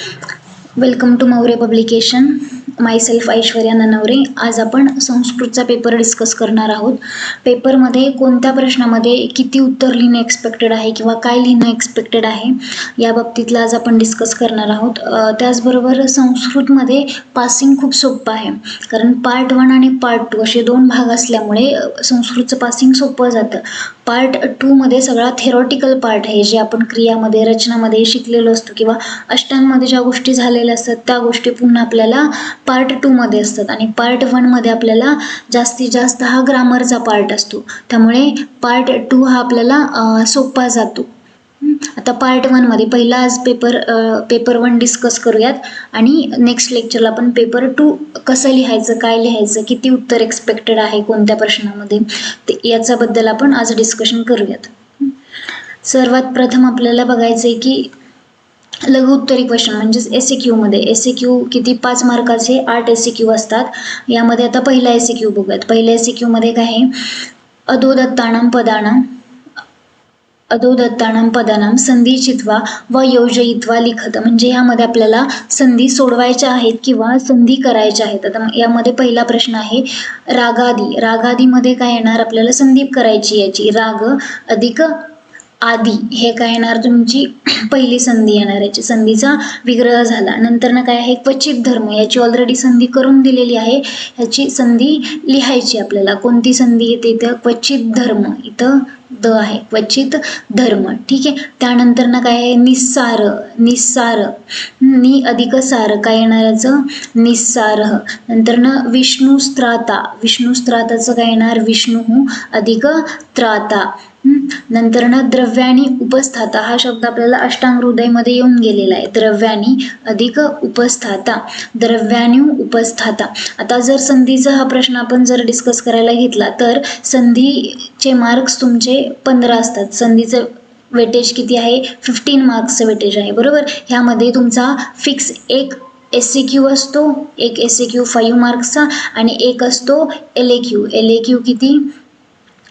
Welcome to Maurya publication. Myself Aishwarya Nanaware. आज आपण संस्कृतचा पेपर डिस्कस करणार आहोत. पेपरमध्ये कोणत्या प्रश्नामध्ये किती उत्तर लिहिणं एक्सपेक्टेड आहे किंवा काय लिहिणं एक्सपेक्टेड आहे या बाबतीतला आज आपण डिस्कस करणार आहोत. त्याचबरोबर संस्कृतमध्ये पासिंग खूप सोपं आहे, कारण पार्ट 1 आणि पार्ट 2 असे 2 भाग असल्यामुळे संस्कृतचं पासिंग सोपं जातं. पार्ट 2 मध्ये सगळा थेरॉटिकल पार्ट आहे, जे आपण क्रियामध्ये रचनामध्ये शिकलेलो असतो किंवा अष्टांमध्ये ज्या गोष्टी झालेल्या असतात त्या गोष्टी पुन्हा आपल्याला पार्ट 2 मध्ये असतात. आणि पार्ट 1 मध्ये आपल्याला जास्तीत जास्त हा ग्रामरचा पार्ट असतो, त्यामुळे पार्ट 2 हा आपल्याला सोपा जातो. आता पार्ट 1 मध्ये पहिला आज पेपर 1 डिस्कस करूयात आणि नेक्स्ट लेक्चरला आपण पेपर 2 कसं लिहायचं, काय लिहायचं, किती उत्तर एक्सपेक्टेड आहे कोणत्या प्रश्नामध्ये ते याच्याबद्दल आपण आज डिस्कशन करूयात. सर्वात प्रथम आपल्याला बघायचंय की लघु उत्तरी क्वेश्चन म्हणजेच एसएक्यू मध्ये एसएक्यू किती 5 मार्काचे 8 एसएक्यू असतात. यामध्ये आता पहिला एसएक्यू बघूयात. पहिल्या एसएक्यू मध्ये काय आहे, अधोदत्तानां पदानां संधी चित्वा व योजयित्वा लिखत. म्हणजे यामध्ये आपल्याला संधी सोडवायच्या आहेत किंवा संधी करायच्या आहेत. आता यामध्ये पहिला प्रश्न आहे रागादी. रागादीमध्ये काय येणार, आपल्याला संधी करायची याची राग अधिक आदी हे काय येणार, तुमची पहिली संधी येणार. याची संधीचा विग्रह झाला. नंतर ना काय आहे क्वचित धर्म, याची ऑलरेडी संधी करून दिलेली आहे, याची संधी लिहायची आपल्याला. कोणती संधी येते इथं, क्वचित धर्म, इथं द आहे, क्वचित धर्म. ठीक आहे. त्यानंतर ना काय आहे निस्सार. नि अधिक सार काय येणार याचं, निस्सार. नंतर ना विष्णुस्त्राताचं काय येणार, विष्णू अधिक त्राता. नंतर ना द्रव्यानी उपस्थाता, हा शब्द आपल्याला अष्टांग हृदयमध्ये येऊन गेलेला आहे. द्रव्यानी अधिक उपस्थाता, द्रव्यानी उपस्थाता. आता जर संधीचा हा प्रश्न आपण जर डिस्कस करायला घेतला तर संधीचे मार्क्स तुमचे 15 असतात. संधीचं वेटेज किती आहे, 15 मार्क्सचं वेटेज आहे, बरोबर. ह्यामध्ये तुमचा फिक्स एक एसएक्यू असतो, एक एसएक्यू 5 मार्क्सचा आणि एक असतो एलएक्यू. एलएक्यू किती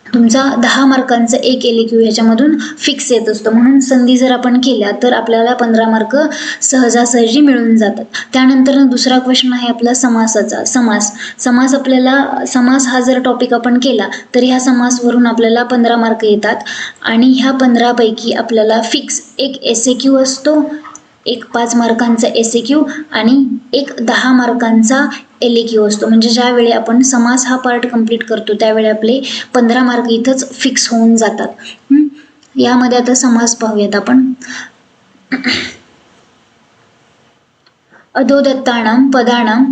तुमचा 10 मार्कांचा एक एलएक्यू ह्याच्यामधून फिक्स येत असतो. म्हणून संधी जर आपण केल्या तर आपल्याला 15 मार्क सहजासहजी मिळून जातात. त्यानंतर दुसरा क्वेश्चन आहे आपला समासाचा. समास आपल्याला समास हा जर टॉपिक आपण केला तर ह्या समासवरून आपल्याला 15 मार्क येतात आणि ह्या 15 पैकी आपल्याला फिक्स एक एसएक्यू असतो, एक 5 मार्कांचा एसएक्यू आणि एक 10 मार्कांचा एलएक्यू असतो. म्हणजे ज्यावेळी आपण समास हा पार्ट कंप्लीट करतो त्यावेळी आपले 15 मार्क इथंच फिक्स होऊन जातात. यामध्ये आता समास पाहूयात आपण. अधोदत्तानां पदानां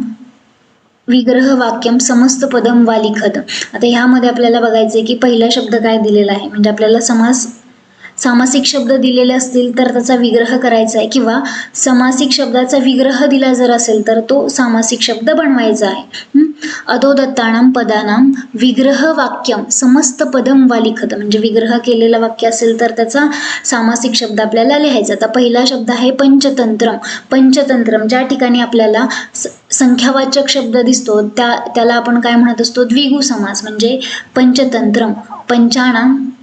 विग्रह वाक्यम समस्त पदम वा लिखत. आता ह्यामध्ये आपल्याला बघायचंय की पहिला शब्द काय दिलेला आहे, म्हणजे आपल्याला सामासिक शब्द दिलेले असतील तर त्याचा विग्रह करायचा आहे किंवा समासिक शब्दाचा विग्रह दिला जर असेल तर तो सामासिक शब्द बनवायचा आहे. अधोदत्तानां पदानां विग्रह वाक्यम समस्त पदम वा लिखत, म्हणजे विग्रह केलेलं वाक्य असेल तर त्याचा सामासिक शब्द आपल्याला लिहायचा. आता पहिला शब्द आहे पंचतंत्रम. पंचतंत्रम ज्या ठिकाणी आपल्याला संख्यावाचक शब्द दिसतो त्याला आपण काय म्हणत असतो, द्विगु समास. म्हणजे पंचतंत्रम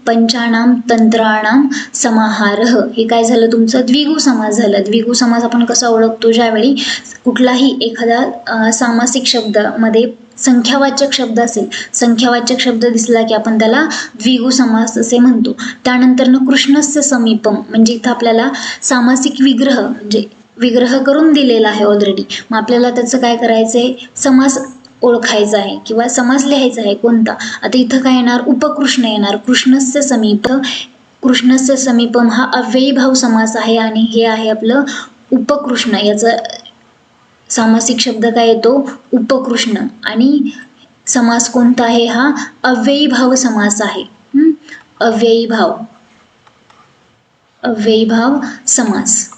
पंचानां तंत्राणां समाहारः, हे काय झालं तुमचं द्विगु समास झालं. द्विगु समास आपण कसा ओळखतो, ज्यावेळी कुठलाही एखादा सामासिक शब्द मध्ये संख्यावाचक शब्द असेल, संख्यावाचक शब्द दिसला की आपण त्याला द्विगु समास असे म्हणतो. त्यानंतर कृष्णस्य समीपम, म्हणजे इथं आपल्याला सामासिक विग्रह म्हणजे विग्रह करून दिलेला आहे ऑलरेडी. मग आपल्याला त्याचं काय करायचंय, समास ओळखायचा आहे किंवा समास लिहायचा आहे कोणता. आता इथं काय येणार, उपकृष्ण येणार. कृष्णस्य समीपम हा अव्ययीभाव समास आहे आणि हे आहे आपलं उपकृष्ण. याचा सामासिक शब्द काय येतो, उपकृष्ण. आणि समास कोणता आहे, हा अव्ययीभाव समास आहे. अव्ययीभाव समास.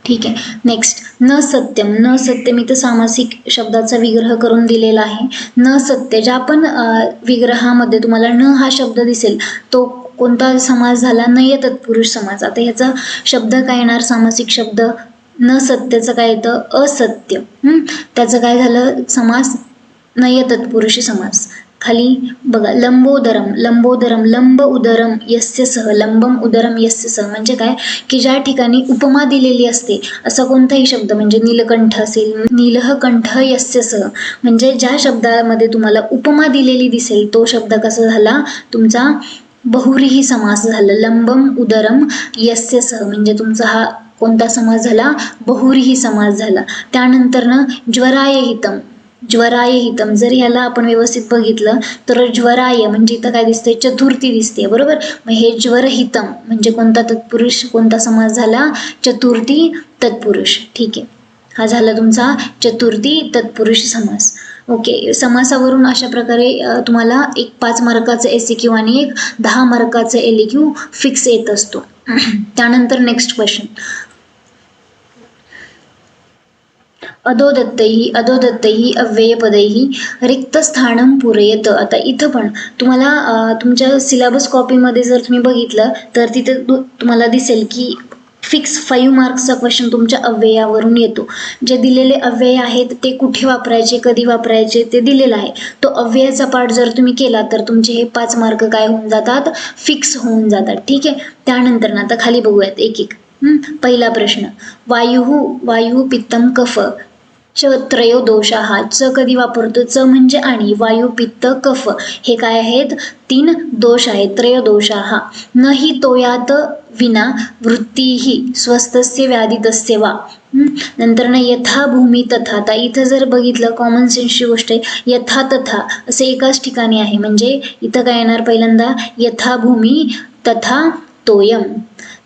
ठीक आहे. नेक्स्ट न सत्यम इथं सामासिक शब्दाचा विग्रह करून दिलेला आहे. न सत्य, ज्या पण विग्रहामध्ये तुम्हाला न हा शब्द दिसेल तो कोणता समास झाला, नय तत्पुरुष समास. आता ह्याचा शब्द काय येणार, सामासिक शब्द न सत्यचं काय येतं, असत्य. त्याचं काय झालं समास, नय तत्पुरुष समास. खाली बघा लंबोदरम, लंबोदरम, लंब उदरम यस्य सह, लंबम उदरम यस्य सह म्हणजे काय की ज्या ठिकाणी उपमा दिलेली असते असा कोणताही शब्द म्हणजे नीलकंठ असेल, नीलह कंठ यस्य सह म्हणजे ज्या शब्दामध्ये तुम्हाला उपमा दिलेली दिसेल तो शब्द कसा झाला तुमचा बहुव्रीही समास झाला. लंबम उदरम यस्य सह म्हणजे तुमचा हा कोणता समास झाला बहुव्रीही समास झाला. त्यानंतर ना ज्वराय हितम, ज्वराय हितम जर ह्याला आपण व्यवस्थित बघितलं तर ज्वराय म्हणजे इथं काय दिसते चतुर्थी दिसते बरोबर. मग हे ज्वरहितम म्हणजे कोणता तत्पुरुष कोणता समास झाला चतुर्थी तत्पुरुष. ठीक आहे, हा झाला तुमचा चतुर्थी तत्पुरुष समास. ओके, समासावरून अशा प्रकारे तुम्हाला एक 5 मार्काचं एसक्यू आणि एक 10 मार्काचं एलक्यू फिक्स येत असतो. त्यानंतर नेक्स्ट क्वेश्चन, अधोदत्तैः अधोदत्तैः अव्ययपदैः रिक्तस्थानं पूरयत. आता इथं पण तुम्हाला तुमच्या सिलेबस कॉपीमध्ये जर तुम्ही बघितलं तर तिथे तुम्हाला दिसेल की फिक्स 5 मार्क्सचा क्वेश्चन तुमच्या अव्ययावरून येतो. जे दिलेले अव्यय आहेत ते कुठे वापरायचे कधी वापरायचे ते दिलेलं आहे. तो अव्ययाचा पार्ट जर तुम्ही केला तर तुमचे हे 5 मार्क काय होऊन जातात फिक्स होऊन जातात. ठीक आहे, त्यानंतर ना आता खाली बघूयात एक एक. पहिला प्रश्न, वायु पित्तम कफ च त्रयो दोषाः. च कधी वापरतो च म्हणजे आणि, वायू पित्त कफ हे काय आहेत 3 दोष आहेत. त्रयोदोषाः न हि तोयात विना वृत्तीही स्वस्थस्य व्याधितस्य वा. नंतर ना यथा भूमी तथा. आता इथं जर बघितलं कॉमन सेन्सची गोष्ट आहे, यथा तथा असे एकाच ठिकाणी आहे म्हणजे इथं काय येणार पहिल्यांदा यथा भूमी तथा तोयम.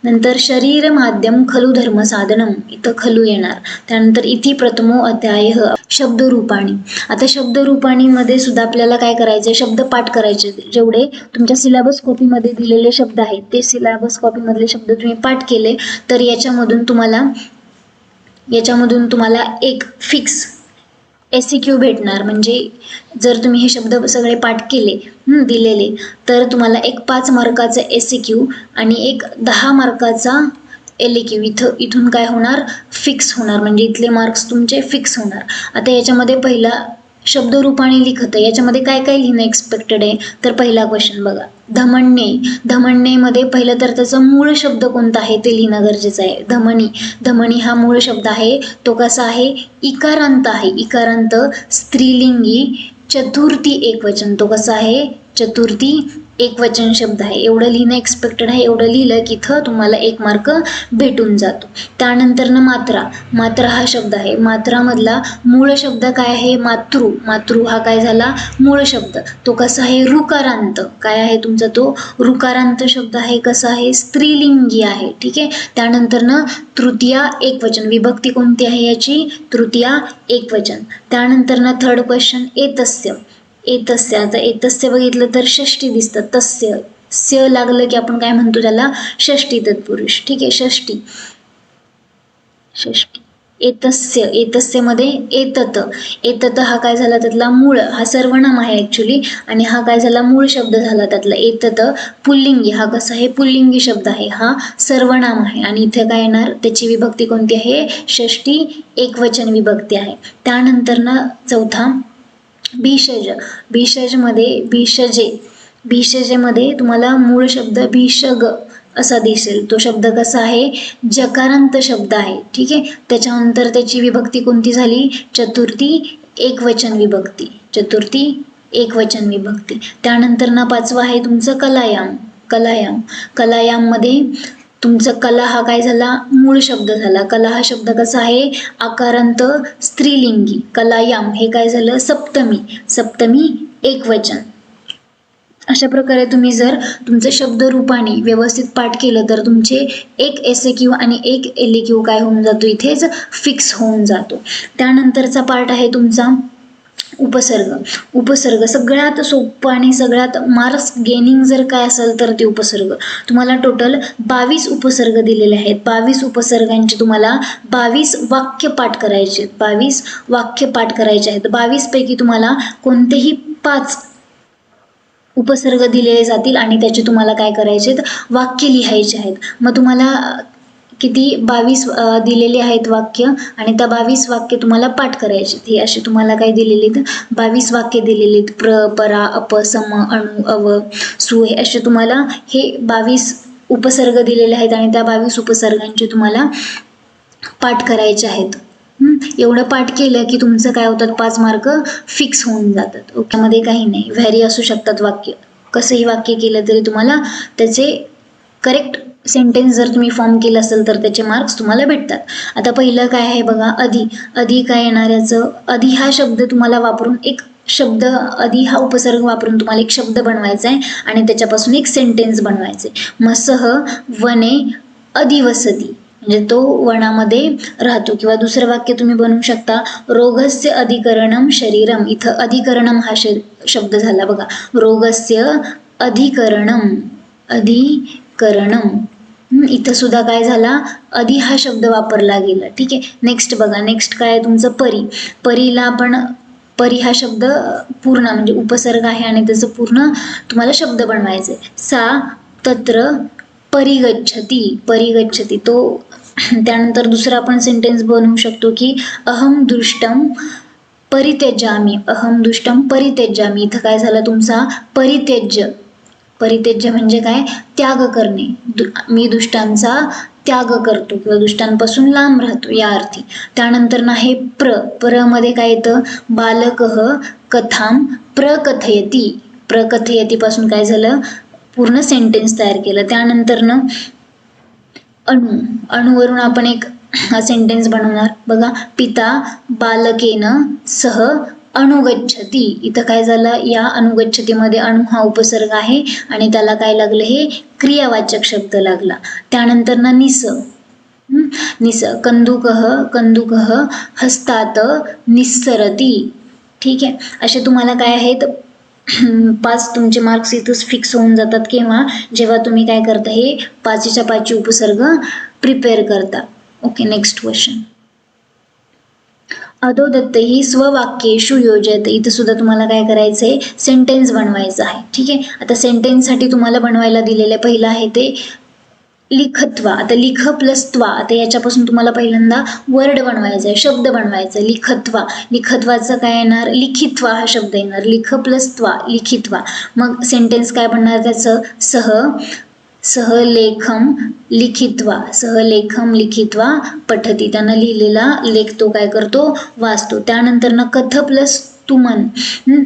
नंतर शरीर माध्यम खलु धर्म साधनम इथं खलू येणार. त्यानंतर इति प्रथमो अध्याय शब्दरूपाणी. आता शब्दरूपाणी मध्ये सुद्धा आपल्याला काय करायचं शब्द पाठ करायचे. जेवढे तुमच्या सिलेबस कॉपीमध्ये दिलेले शब्द आहेत ते सिलेबस कॉपीमधले शब्द तुम्ही पाठ केले तर याच्यामधून तुम्हाला एक फिक्स एसक्यू भेटणार. म्हणजे जर तुम्ही हे शब्द सगळे पाठ केले दिलेले तर तुम्हाला एक 5 मार्काचा एसक्यू आणि एक 10 मार्काचा एलक्यू इथून काय होणार फिक्स होणार. म्हणजे इथले मार्क्स तुमचे फिक्स होणार. आता याच्यामध्ये पहिला शब्दरूपाने लिखत याच्यामध्ये काय काय लिहिणं एक्सपेक्टेड आहे तर पहिला क्वेश्चन बघा धमण्ये. धमण्येमध्ये पहिलं तर त्याचं मूळ शब्द कोणता आहे ते लिहिणं गरजेचं आहे. धमनी, धमनी हा मूळ शब्द आहे तो कसा आहे इकारांत आहे. इकारांत स्त्रीलिंगी चतुर्थी एकवचन तो कसा आहे चतुर्थी एकवचन शब्द आहे. एवढं लिहिणं एक्सपेक्टेड आहे. एवढं लिहिलं की इथं तुम्हाला 1 मार्क भेटून जातो. त्यानंतर ना मात्रा. मात्रा हा शब्द आहे. मात्रामधला मूळ शब्द काय आहे मातृ. मातृ हा काय झाला मूळ शब्द तो कसा आहे ऋकारांत. काय आहे तुमचा तो ऋकारांत शब्द आहे. कसा आहे स्त्रीलिंगी आहे. ठीक आहे, त्यानंतर ना तृतीया एकवचन. विभक्ती कोणती आहे याची तृतीया एकवचन. त्यानंतर ना थर्ड क्वेश्चन एतस्य. एतस्य, आता एतस्य बघितलं तर षष्टी दिसतं. तस्य स्य लागलं की आपण काय म्हणतो त्याला षष्टी तत्पुरुष. ठीक आहे, षष्टी एतस्य. एतस्य मध्ये एतत. एतत हा काय झाला त्यातला मूळ हा सर्वनाम आहे ऍक्च्युली आणि हा काय झाला मूळ शब्द झाला त्यातला. एतत पुल्लिंगी हा कसा आहे पुल्लिंगी शब्द आहे हा सर्वनाम आहे आणि इथे काय येणार त्याची विभक्ती कोणती आहे षष्टी एकवचन विभक्ती आहे. त्यानंतर ना चौथा भिषज. भिषज मध्ये भिषजेमध्ये तुम्हाला मूळ शब्द भिषग असा दिसेल. तो शब्द कसा आहे जकारांत शब्द आहे. ठीक आहे, त्याच्यानंतर त्याची विभक्ती कोणती झाली चतुर्थी एकवचन विभक्ती. चतुर्थी एकवचन विभक्ती. त्यानंतर ना 5वा आहे तुमचं कलायाम. कलायाम. कलायाम मध्ये तुमचं कला हा काय झाला मूळ शब्द झाला. कला हा शब्द कसा आहे आकारांत स्त्रीलिंगी. कलायाम हे काय झालं सप्तमी. सप्तमी एकवचन. अशा प्रकारे तुम्ही जर तुमचं शब्दरूपाने व्यवस्थित पाठ केलं तर तुमचे एक एसक्यू आणि एक एलक्यू काय होऊन जातो इथेच फिक्स होऊन जातो. त्यानंतरचा पार्ट आहे तुमचा उपसर्ग. उपसर्ग सगळ्यात सोपं आणि सगळ्यात मार्क्स गेनिंग जर काय असेल तर ते उपसर्ग. तुम्हाला टोटल 22 उपसर्ग दिलेले आहेत. 22 उपसर्गांचे तुम्हाला 22 वाक्य पाठ करायचे. 22 वाक्य पाठ करायचे आहेत. 22 पैकी तुम्हाला कोणतेही 5 उपसर्ग दिलेले जातील आणि त्याचे तुम्हाला काय करायचे वाक्य लिहायचे आहेत. मग तुम्हाला किती 22 दिलेली आहेत वाक्य आणि त्या 22 वाक्य तुम्हाला पाठ करायचे. हे असे तुम्हाला काय दिलेले आहेत 22 वाक्य दिलेले आहेत. प्र, परा, अप, सम, अणु, अव, सु हे असे तुम्हाला हे 22 उपसर्ग दिलेले आहेत आणि त्या 22 उपसर्गांचे तुम्हाला पाठ करायचे आहेत. एवढं पाठ केलं की तुमचं काय होतात 5 मार्क फिक्स होऊन जातात. ओके, मध्ये काही नाही, व्हॅरी असू शकतात वाक्य, कसंही वाक्य केलं तरी तुम्हाला त्याचे करेक्ट सेंटेन्स जर तुम्ही फॉर्म केलं असेल तर त्याचे मार्क्स तुम्हाला भेटतात. आता पहिलं काय आहे बघा, अधि. अधि काय येणार याचं, अधि हा शब्द तुम्हाला वापरून एक शब्द, अधि हा उपसर्ग वापरून तुम्हाला एक शब्द बनवायचा आहे आणि त्याच्यापासून एक सेंटेन्स बनवायचे. मग सह वने अधिवसती म्हणजे तो वनामध्ये राहतो. किंवा दुसरं वाक्य तुम्ही बनवू शकता, रोगस्य अधिकरणम शरीरम. इथं अधिकरणम हा शब्द झाला बघा, रोगस्य अधिकरणम, अधिकरणम. इथं सुद्धा काय झाला, अधि हा शब्द वापरला गेला. ठीक आहे, नेक्स्ट बघा, नेक्स्ट काय आहे तुमचं परी. परीला आपण, परी हा शब्द पूर्ण म्हणजे उपसर्ग आहे आणि त्याचं पूर्ण तुम्हाला शब्द बनवायचे. सा तत्र परिगच्छती, परिगच्छती तो. त्यानंतर दुसरा आपण सेंटेन्स बनवू शकतो की अहम दुष्टम परित्यजामी, अहम दुष्टम परित्यजामी. इथं काय झालं तुमचा परित्यज्य, परित्यज्य म्हणजे काय, त्याग करणे. मी दुष्टांचा त्याग करतो किंवा दुष्टांपासून लांब राहतो या अर्थी. त्यानंतर ना हे प्र, प्र मध्ये काय येतं, बालकः कथाम प्रकथयती, प्रकथयती पासून काय झालं पूर्ण सेंटेन्स तयार केलं. त्यानंतर ना अणु, अणुवरून आपण एक सेंटेन्स बनवणार बघा, पिता बालकेन सह अनुगच्छती. इथं काय झालं, या अनुगच्छतीमध्ये अणु हा उपसर्ग आहे आणि त्याला काय लागलं, हे क्रियावाचक शब्द लागला. त्यानंतर ना निस, निस कंदुकः, कंदुकः हस्तात निस्सरती. ठीक आहे, असे तुम्हाला काय आहेत 5 तुमचे मार्क्स इथंच फिक्स होऊन जातात. किंवा जेव्हा तुम्ही काय करता, हे 5च्या 5 उपसर्ग प्रिपेअर करता. Okay, next question. अधोदत्त ही स्ववाक्येषु योजयत. इथं सुद्धा तुम्हाला काय करायचंय, सेंटेन्स बनवायचं आहे. ठीक आहे, आता सेंटेन्स साठी तुम्हाला बनवायला दिलेलं पहिलं आहे ते लिखत्वा. आता लिख प्लस त्वा, आता याच्यापासून तुम्हाला पहिल्यांदा वर्ड बनवायचा आहे, शब्द बनवायचा आहे. लिखत्वा, लिखत्वाचं काय येणार, लिखित्वा हा शब्द येणार. लिख प्लस त्वा, लिखित्वा. मग सेंटेन्स काय बनणार त्याचं, सह, सहलेखम लिखित्वा, सहलेखम लिखित्वा पठती. त्यानं लिहिलेला लेख तो काय करतो, वाचतो. त्यानंतर ना कथ प्लस तुमन,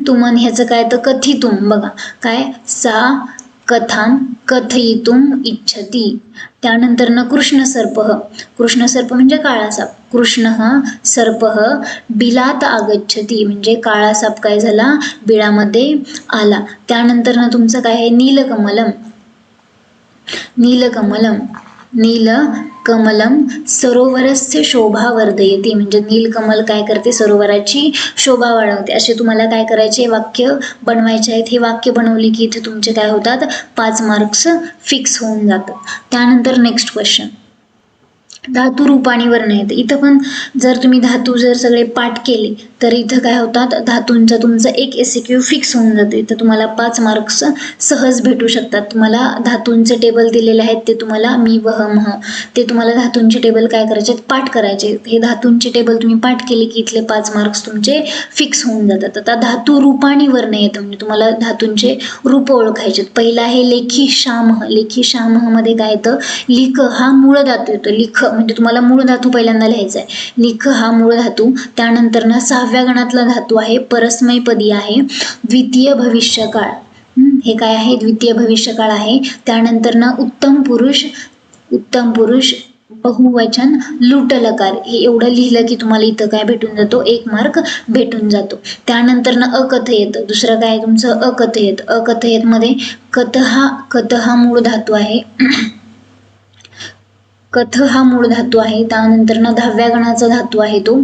तुमन ह्याचं काय तर कथितुम. बघा काय, सा कथाम कथयितुम इच्छती. त्यानंतर ना कृष्ण सर्प, कृष्ण सर्प म्हणजे काळा साप. कृष्ण सर्प बिलात आगच्छती म्हणजे काळा साप काय झाला, बिळामध्ये आला. त्यानंतर ना तुमचं काय आहे, नीलकमलम, नीलकमलम, नीलकमलम सरोवरस्य शोभा वर्धयति म्हणजे नीलकमल काय करते, सरोवराची शोभा वाढवते. असे तुम्हाला काय करायचे, वाक्य बनवायचे आहेत. हे वाक्य बनवली की इथे तुमचे काय होतात 5 मार्क्स फिक्स होऊन जातात. त्यानंतर नेक्स्ट क्वेश्चन, धातू रूपाणी वर्ण येते. इथं पण जर तुम्ही धातू जर सगळे पाठ केले तर इथं काय होतात, धातूंचा तुमचं एक SQ फिक्स होऊन जाते. तर तुम्हाला 5 मार्क्स सहज भेटू शकतात. तुम्हाला धातूंचे टेबल दिलेले आहेत ते तुम्हाला मी वह मह ते तुम्हाला धातूंचे टेबल काय करायचे, पाठ करायचे. हे धातूंचे टेबल तुम्ही पाठ केले की इथले 5 मार्क्स तुमचे फिक्स होऊन जातात. आता धातू रूपाणी वर्ण येतं म्हणजे तुम्हाला धातूंचे रूप ओळखायचे. पहिला आहे लेखी शामह, लेखी शामह मध्ये काय येतं, लिख हा मूळ धातू येतो. लिख म्हणजे तुम्हाला मूळ धातू पहिल्यांदा लिहायचा आहे. लिख हा मूळ धातू. त्यानंतर ना 6व्या गणातला धातू आहे, परस्मैपदी आहे, द्वितीय भविष्यकाळ. हे काय आहे, द्वितीय भविष्यकाळ आहे. त्यानंतर ना उत्तम पुरुष, उत्तम पुरुष बहुवचन लुटलकार. हे एवढं लिहिलं की तुम्हाला इथं काय भेटून जातो, 1 मार्क भेटून जातो. त्यानंतर ना अकथयत, दुसरं काय तुमचं अकथयत. अकथयत मध्ये कथ हा मूळ धातू आहे. कथ हा मूळ धातू आहे. त्यानंतर ना 10व्या गणाचा धातू आहे तो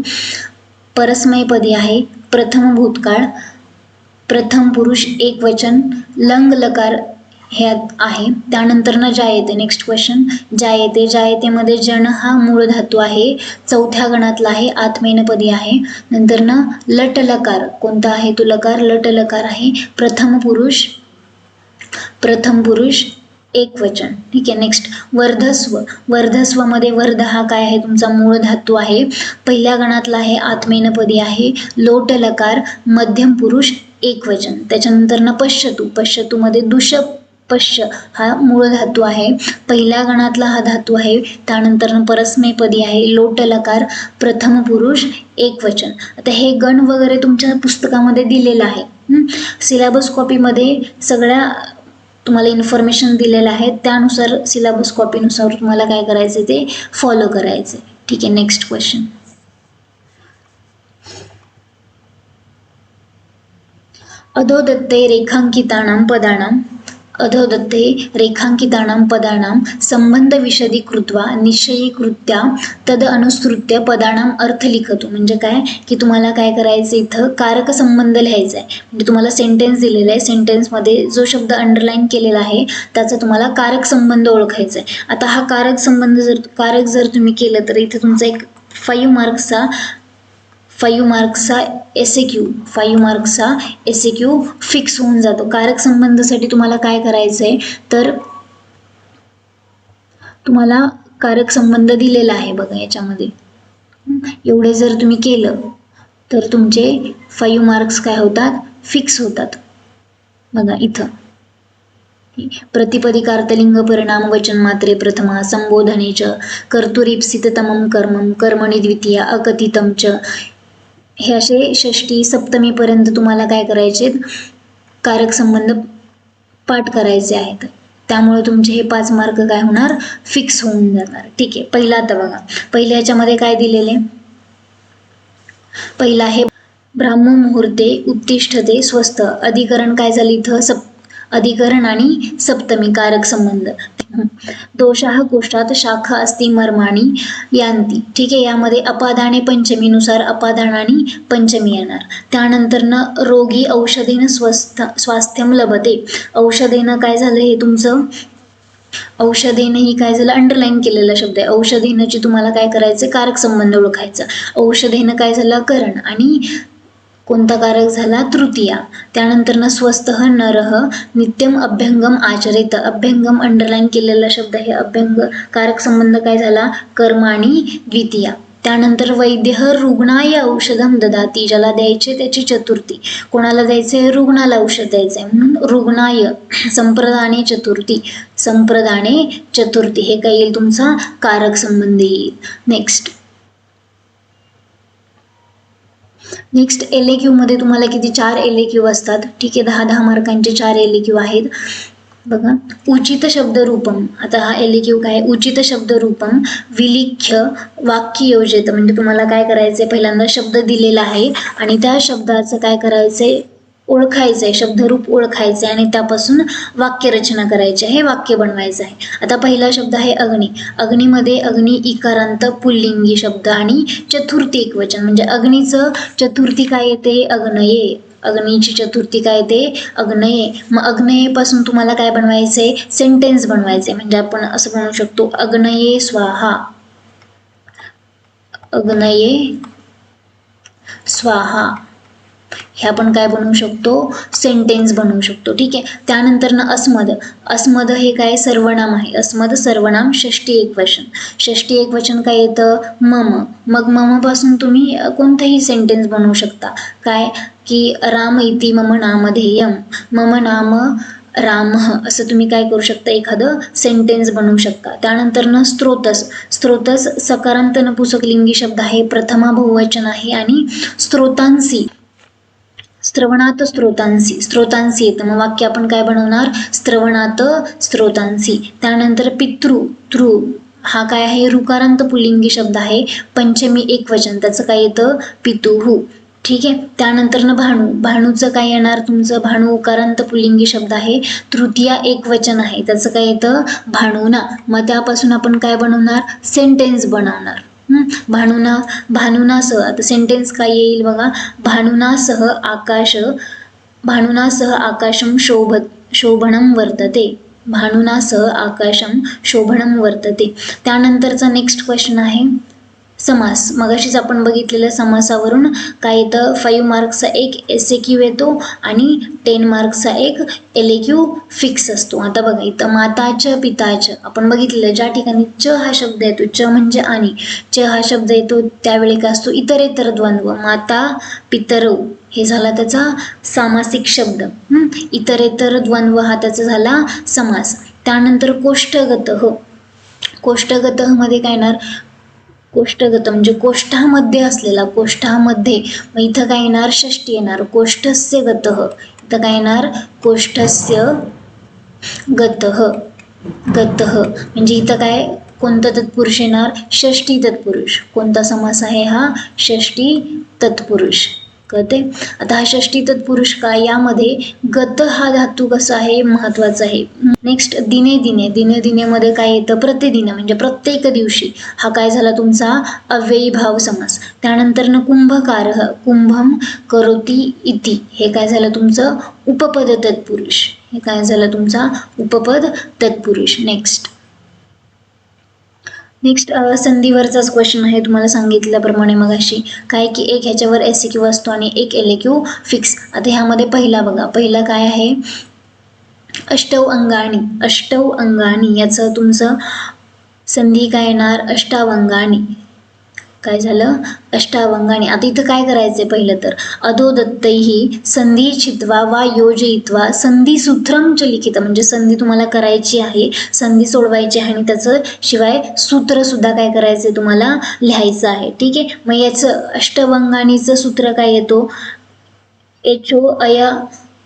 परस्मैपदी आहे, प्रथम भूतकाळ, प्रथम पुरुष एकवचन, लंग लकार हे आहे. त्यानंतर ना जायते. नेक्स्ट क्वेश्चन, जायते. जायतेमध्ये जन हा मूळ धातू आहे, 4थ्या गणातला आहे, आत्मेनपदी आहे. नंतर ना लट लकार, कोणता आहे तो लकार, लट लकार आहे, प्रथम पुरुष, प्रथम पुरुष एकवचन. ठीक आहे. नेक्स्ट वर्धस्व. वर्धस्वमध्ये वर्ध हा काय आहे तुमचा मूळ धातू आहे, पहिल्या गणातला आहे, आत्मेनपदी आहे, लोट लकार, मध्यम पुरुष, एकवचन. त्याच्यानंतर ना पश्यतु. पश्यतूमध्ये पश्य हा मूळ धातू आहे, पहिल्या गणातला हा धातू आहे, त्यानंतर परस्मैपदी आहे, लोट लकार, प्रथम पुरुष, एकवचन. आता हे गण वगैरे तुमच्या पुस्तकामध्ये दिलेलं आहे. सिलेबस कॉपीमध्ये सगळ्या तुम्हाला इन्फॉर्मेशन दिलेलं आहे, त्यानुसार सिलेबस कॉपीनुसार तुम्हाला काय करायचं ते फॉलो करायचं. ठीक आहे. Next question. अधोदत्ते रेखांकितानां पदानां संबंध विशदी कृत्वा निश्चयीकृत्या तद अनुसृत्य पदानां अर्थ लिखतो. म्हणजे काय की तुम्हाला काय करायचं इथं कारक संबंध लिहायचा आहे. म्हणजे तुम्हाला सेंटेन्स दिलेला आहे, सेंटेन्समध्ये जो शब्द अंडरलाईन केलेला आहे त्याचा तुम्हाला कारक संबंध ओळखायचा आहे. आता हा कारक जर तुम्ही केलं तर इथं तुमचा एक 5 मार्क्सचा एसएक्यू फिक्स होऊन जातो. कारक संबंधासाठी तुम्हाला काय करायचं आहे तर तुम्हाला कारक संबंध दिलेला आहे बघा याच्यामध्ये. एवढे जर तुम्ही केलं तर तुमचे 5 मार्क्स काय होतात फिक्स होतात बघा इथं. प्रतिपदी कार्तलिंग परिणाम वचन मात्रे प्रथमा संबोधनेच कर्तुरीप्सिततमं कर्मं कर्मणि द्वितीया अकथितं च. हे असे षष्टी सप्तमी पर्यंत तुम्हाला काय करायचे कारक संबंध पाठ करायचे आहेत. त्यामुळे तुमचे हे 5 मार्क काय होणार फिक्स होऊन जाणार. ठीक आहे. पहिला आता बघा, पहिल्या ह्याच्यामध्ये काय दिलेले, पहिला आहे ब्राह्म मुहूर्ते उत्तिष्ठते स्वस्थ. अधिकरण काय झालं इथं अधिकरण आणि सप्तमी कारक संबंध. दोषाः कोष्ठात शाखा अस्ति मर्माणी यांती. ठीक आहे. यामध्ये अपादाने पंचमीनुसार अपादानानी पंचमी येणार. त्यानंतर रोगी औषधेन स्वास्थ्यम लभते. औषधेनं काय झालं हे तुमचं औषधेनं ही काय झालं अंडरलाईन केलेला शब्द आहे. औषधेनची तुम्हाला काय करायचं कारक संबंध ओळखायचा. औषधेनं काय झालं करण आणि कोणता कारक झाला तृतीया. त्यानंतर स्वस्थः नरः नित्यम अभ्यंगम आचरित. अभ्यंगम अंडरलाईन केलेला शब्द आहे. अभ्यंग कारक संबंध काय झाला कर्म आणि द्वितीया. त्यानंतर वैद्य रुग्णाय औषधम ददाती. ज्याला द्यायचे त्याची चतुर्थी. कोणाला द्यायचे रुग्णाला औषध द्यायचंय म्हणून रुग्णाय. संप्रदाने चतुर्थी हे काय येईल तुमचा कारक संबंध येईल. नेक्स्ट LAQ मध्ये तुम्हाला किती 4 LAQ असतात. ठीक आहे. 10 मार्कांचे 4 LAQ आहेत बघा. उचित शब्द रूपम. आता हा LAQ काय उचित शब्द रूपम विलिख्य वाक्य योजित. म्हणजे तुम्हाला काय करायचंय पहिल्यांदा शब्द दिलेला आहे आणि त्या शब्दाचं काय करायचंय ओळखायचंय, शब्दरूप ओळखायचंय आणि त्यापासून वाक्यरचना करायची आहे, वाक्य बनवायचं आहे. आता पहिला शब्द आहे अग्नी. अग्नीमध्ये अग्नी इकारांत पुल्लिंगी शब्द आणि चतुर्थी एकवचन. म्हणजे अग्नीचं चतुर्थी काय येते अग्नये. अग्नीची चतुर्थी काय येते अग्नये. मग अग्नयेपासून तुम्हाला काय बनवायचंय सेंटेन्स बनवायचंय. म्हणजे आपण असं म्हणू शकतो अग्नये स्वाहा. अग्नये स्वाहा हे आपण काय बनवू शकतो सेंटेन्स बनवू शकतो. ठीक आहे. त्यानंतर अस्मद. अस्मद हे काय सर्वनाम आहे. अस्मद सर्वनाम षष्टी एकवचन. षष्टी एकवचन काय येतं मम. मग मम पासून तुम्ही कोणतेही सेंटेन्स बनवू शकता. काय की राम इति मम नामधेयम. मम नाम राम असं तुम्ही काय करू शकता एखादं सेंटेन्स बनवू शकता. त्यानंतर स्त्रोतस. स्त्रोतस सकारांत नपुंसकलिंगी शब्द आहे, प्रथमा बहुवचन आहे आणि स्त्रोतांसी स्त्रवणात स्त्रोतांसी येतं. मग वाक्य आपण काय बनवणार स्त्रवणात स्त्रोतांसी. त्यानंतर पितृ हा काय आहे ऋकारांत पुल्लिंगी शब्द आहे, पंचमी एकवचन, त्याचं काय येतं पितुः. ठीक आहे. त्यानंतर भानू. भानूचं काय येणार तुमचं भानू उकारांत पुल्लिंगी शब्द आहे, तृतीया एकवचन आहे, त्याचं काय येतं भानुना. मग त्यापासून आपण काय बनवणार सेंटेन्स बनवणार. भानुनासह. आता सेंटेन्स काय येईल बघा. भानुनासह आकाशम शोभणम वर्तते. भानुनासह आकाशम शोभणम वर्तते. त्यानंतरचा नेक्स्ट क्वेश्चन आहे समास, मगाशीच आपण बघितलेल्या समासावरून काय येतं, 5 मार्क्सचा एक SAQ येतो आणि 10 मार्क्सचा एक LAQ फिक्स असतो. आता बघा इथं माताच पिताच आपण बघितलेलं, ज्या ठिकाणी च हा शब्द येतो, च म्हणजे आणि, च हा शब्द येतो त्यावेळी काय असतो, इतरेतर द्वंद्व, माता पितरौ हे झाला त्याचा सामासिक शब्द. इतरेतर द्वंद्व हा त्याचा झाला समास. त्यानंतर कोष्ठगत, कोष्ठगत मध्ये काय येणार, कोष्ठगत म्हणजे कोष्ठामध्ये असलेला, कोष्ठामध्ये, मग इथं काय येणार, षष्टी येणार, कोष्ठस्य गतः, इथं काय येणार, कोष्ठस्य गतः, गतः म्हणजे इथं काय कोणता तत्पुरुष येणार, षष्टी तत्पुरुष. कोणता समास आहे हा, षष्टी तत्पुरुष. कळते. आता हा षष्टी तत्पुरुष काय, यामध्ये गत हा धातू कसा आहे, महत्वाचा आहे. नेक्स्ट दिने दिने, दिने दिने मध्ये काय येतं, प्रतिदिन म्हणजे प्रत्येक दिवशी, हा काय झाला तुमचा अव्ययी भाव समास. त्यानंतर न कुंभकारः, कुंभम करोति इति, हे काय झालं तुमचं उपपद तत्पुरुष, हे काय झालं तुमचा उपपद तत्पुरुष. नेक्स्ट संधीवरचाच क्वेश्चन आहे, तुम्हाला सांगितल्याप्रमाणे मगाशी काय की एक ह्याच्यावर SAQ असतो आणि एक LAQ फिक्स. आता ह्यामध्ये पहिला बघा, पहिला काय आहे, अष्टौ अंगानी, अष्टौ अंगानी याचं तुमचं संधी काय येणार, अष्टावंगानी. काय झालं, अष्टावंगानी. आता इथं काय करायचंय, पहिलं तर अधोदत्तैहि संधी छित्वा वा योजयित्वा संधी सूत्रम च लिखित, म्हणजे संधी तुम्हाला करायची आहे, संधी सोडवायची आहे आणि त्याचं शिवाय सूत्र सुद्धा काय करायचंय तुम्हाला लिहायचं आहे. ठीक आहे. मग याचं अष्टवंगानीचं सूत्र काय येतो, एचो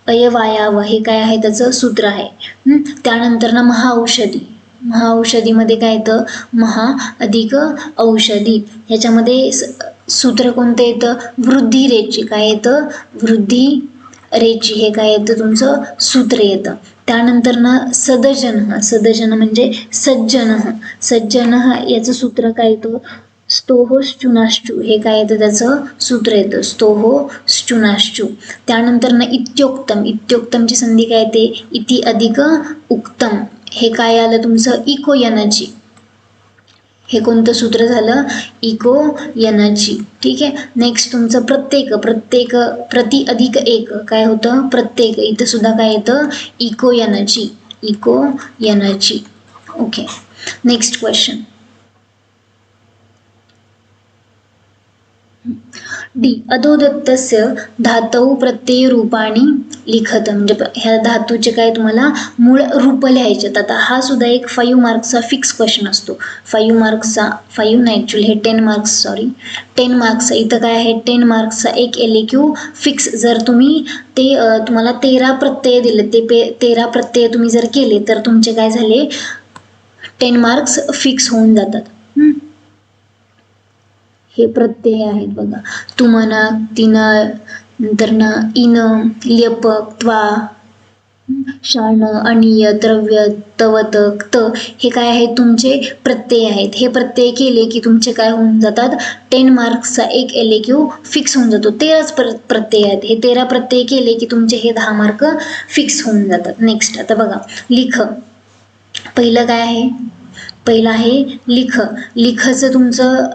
अयवायाव, हे काय आहे त्याचं सूत्र आहे. त्यानंतर ना महाऔषधी, महाऔषधीमध्ये काय येतं, महा अधिक औषधी, ह्याच्यामध्ये सूत्र कोणतं येतं, वृद्धी रेची, काय येतं, वृद्धी रेची, हे काय येतं तुमचं सूत्र येतं. त्यानंतर ना सदजन, सदजन म्हणजे सज्जन, सज्जन याचं सूत्र काय येतं, स्तोहोश्चुनाश्चू, हे काय येतं त्याचं सूत्र येतं, स्तोहोश्चुनाश्चू. त्यानंतर ना इत्योक्तम, इत्योक्तमची संधी काय येते, इति अधिक उक्तम, हे काय आलं तुमचं इको यनाची, हे कोणतं सूत्र झालं, इको यनाची. ठीक आहे. नेक्स्ट तुमचं प्रत्येक, प्रत्येक प्रति अधिक एक काय होतं, प्रत्येक, इथं सुद्धा काय येतं इको यनाची, इको यनाची. ओके. नेक्स्ट क्वेश्चन डी, अधोदत्तस्य धातू प्रत्यय रूपाणी लिखत, म्हणजे ह्या धातूचे काय तुम्हाला मूळ रूप लिहायचे. आता हा सुद्धा एक 5 मार्क्सचा फिक्स क्वेश्चन असतो. 5 मार्क्सचा, 5 नाही ॲक्च्युली हे 10 मार्क्स, सॉरी 10 मार्क्सचा. इथं काय आहे 10 मार्क्सचा एक LAQ फिक्स. जर तुम्ही ते तुम्हाला 13 प्रत्यय दिले, ते 13 प्रत्यय तुम्ही जर केले तर तुमचे काय झाले 10 मार्क्स फिक्स होऊन जातात. हे प्रत्यय आहेत बघा, तुमना, तिन, नंतर न इन, ल्यप, त्वा, शान, अनिय, द्रव्य, तवत, क्त, हे काय आहेत तुमचे प्रत्यय आहेत. हे प्रत्यय केले की तुमचे काय होऊन जातात 10 मार्क्सचा एक LAQ फिक्स होऊन जातो. 13 प्रत्यय आहेत, हे 13 प्रत्यय केले की तुमचे हे 10 मार्क फिक्स होऊन जातात. नेक्स्ट आता बघा लिख, पहिलं काय आहे, पहिलं आहे लिख. लिखचं तुमचं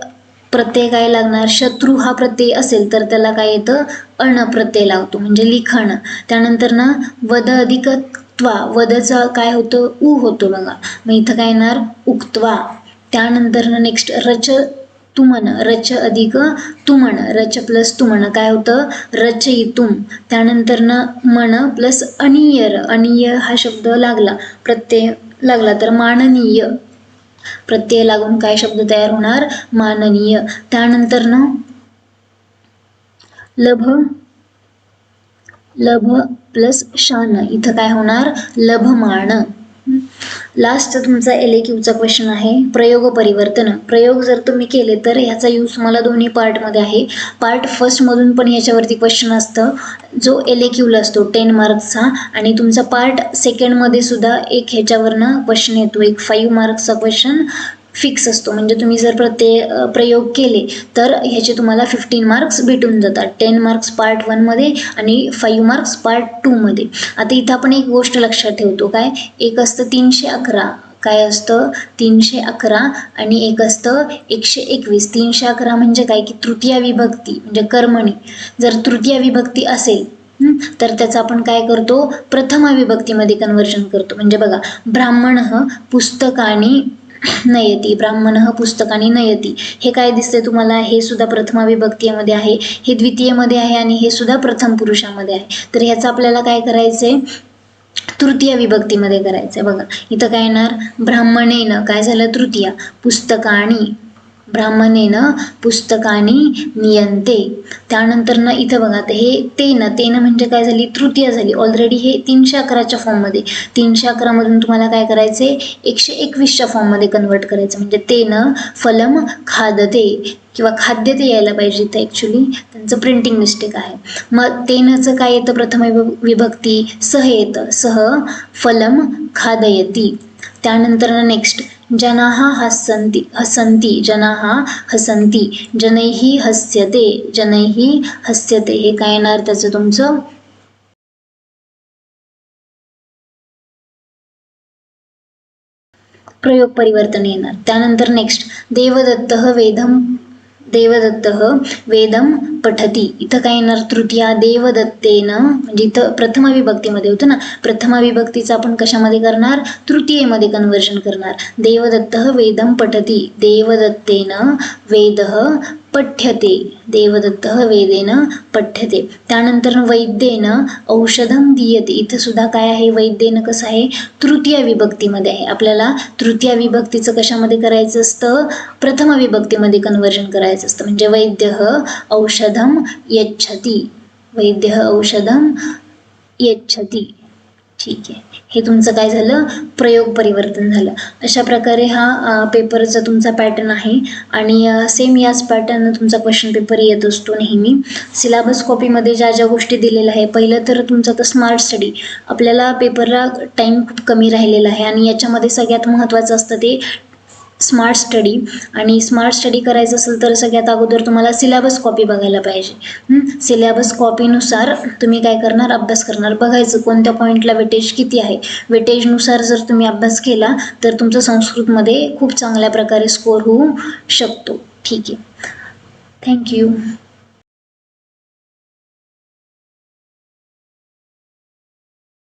प्रत्यय काय लागणार, शत्रू हा प्रत्यय असेल तर त्याला काय येतं अण प्रत्यय लागतो, म्हणजे लिखण. त्यानंतर ना वद अधिक त्वा, वदचा काय होतं उ होतो बघा, मग इथं काय येणार उक्त्वा. त्यानंतर ना नेक्स्ट रच तुमन, रच अधिक तुमण, रच प्लस तुमण काय होतं रचयितुम. त्यानंतर ना मन प्लस अनियर, अनिय हा शब्द लागला, प्रत्यय लागला तर माननीय, प्रत्यय लागून काय शब्द तयार होणार माननीय. त्यानंतर ना लभ, लभ प्लस शान, इथं काय होणार लभमान. लास्ट तुमचा LAQचा क्वेश्चन आहे प्रयोग परिवर्तन. प्रयोग जर तुम्ही केले तर ह्याचा यूज तुम्हाला दोन्ही पार्टमध्ये आहे. पार्ट फर्स्ट मधून पण याच्यावरती क्वेश्चन असतं जो LAQला असतो 10 मार्क्सचा, आणि तुमचा पार्ट सेकंड मध्ये सुद्धा एक ह्याच्यावरनं क्वेश्चन येतो, एक 5 मार्क्सचा क्वेश्चन फिक्स असतो. म्हणजे तुम्ही जर प्रयोग केले तर ह्याचे तुम्हाला 15 मार्क्स भेटून जातात. 10 मार्क्स पार्ट 1 मध्ये आणि 5 मार्क्स पार्ट 2 मध्ये. आता इथं आपण एक गोष्ट लक्षात ठेवतो, काय एक असतं 311 काय असतं 311 आणि एक असतं 121. 311 म्हणजे काय की तृतीय विभक्ती म्हणजे कर्मणी. जर तृतीय विभक्ती असेल तर त्याचं आपण काय करतो प्रथम विभक्तीमध्ये कन्वर्जन करतो. म्हणजे बघा ब्राह्मणः पुस्तकानि नयती, ब्राह्मणः पुस्तकानि नयती, हे काय दिसतंय तुम्हाला, हे सुद्धा प्रथम विभक्तीमध्ये आहे, हे द्वितीयमध्ये आहे आणि हे सुद्धा प्रथम पुरुषामध्ये आहे. तर ह्याचं आपल्याला काय करायचंय तृतीय विभक्तीमध्ये करायचंय. बघा इथं काय येणार ब्राह्मणेन काय झालं तृतीय, पुस्तकानि ब्राह्मणेन पुस्तकानि नियंते. त्यानंतर ना इथं बघा आता हे तेन म्हणजे काय झाली तृतीय झाली. ऑलरेडी हे 311च्या फॉर्ममध्ये, 311 मधून तुम्हाला काय करायचे 121च्या फॉर्ममध्ये कन्वर्ट करायचं. म्हणजे तेन फलम खादते किंवा खाद्यते यायला पाहिजे इथं, ॲक्च्युली त्यांचं प्रिंटिंग मिस्टेक आहे. मग तेनचं काय येतं प्रथम विभक्ती सह येतं, सह फलम खादयती. त्यानंतर नेक्स्ट जनाः हसन्ति जनाः हसन्ति, जनैः हस्यते जनैः हस्यते, हे काय येणार त्याचं तुमचं प्रयोग परिवर्तन येणार. त्यानंतर नेक्स्ट देवदत्तः वेदम पठती, इथं काय येणार तृतीया देवदत्तेन, म्हणजे इथं प्रथम विभक्तीमध्ये होतं ना, प्रथम विभक्तीचं आपण कशामध्ये करणार तृतीयेमध्ये कन्वर्जन करणार. देवदत्तः वेदम पठती, देवदत्तेन वेदः पठ्यते, देवदत्तः वेदेन पठ्यते. त्यानंतर वैद्येन औषधं दीयते, इथं सुद्धा काय आहे वैद्येन कसं आहे तृतीय विभक्तीमध्ये आहे. आपल्याला तृतीय विभक्तीचं कशामध्ये करायचं असतं प्रथम विभक्तीमध्ये कन्वर्जन करायचं असतं. म्हणजे वैद्यः औषधं यच्छति, वैद्यः औषधं यच्छति. ठीक आहे, हे तुमचं काय झालं प्रयोग परिवर्तन झालं. अशा प्रकारे हा पेपरचा तुमचा पॅटर्न आहे आणि सेम याच पॅटर्न तुमचा क्वेश्चन पेपर येत असतो नेहमी. सिलेबस कॉपीमध्ये ज्या ज्या गोष्टी दिलेल्या आहे, पहिलं तर तुमचं तर स्मार्ट स्टडी, आपल्याला पेपरला टाईम खूप कमी राहिलेला आहे आणि याच्यामध्ये सगळ्यात महत्त्वाचं असतं ते स्मार्ट स्टडी. आणि स्मार्ट स्टडी करायचं असेल तर सगळ्यात अगोदर तुम्हाला सिलेबस कॉपी बघायला पाहिजे. सिलेबस कॉपीनुसार तुम्ही काय करणार अभ्यास करणार, बघायचं कोणत्या पॉईंटला वेटेज किती आहे. वेटेजनुसार जर तुम्ही अभ्यास केला तर तुमचं संस्कृतमध्ये खूप चांगल्या प्रकारे स्कोर होऊ शकतो. ठीक आहे, थँक्यू.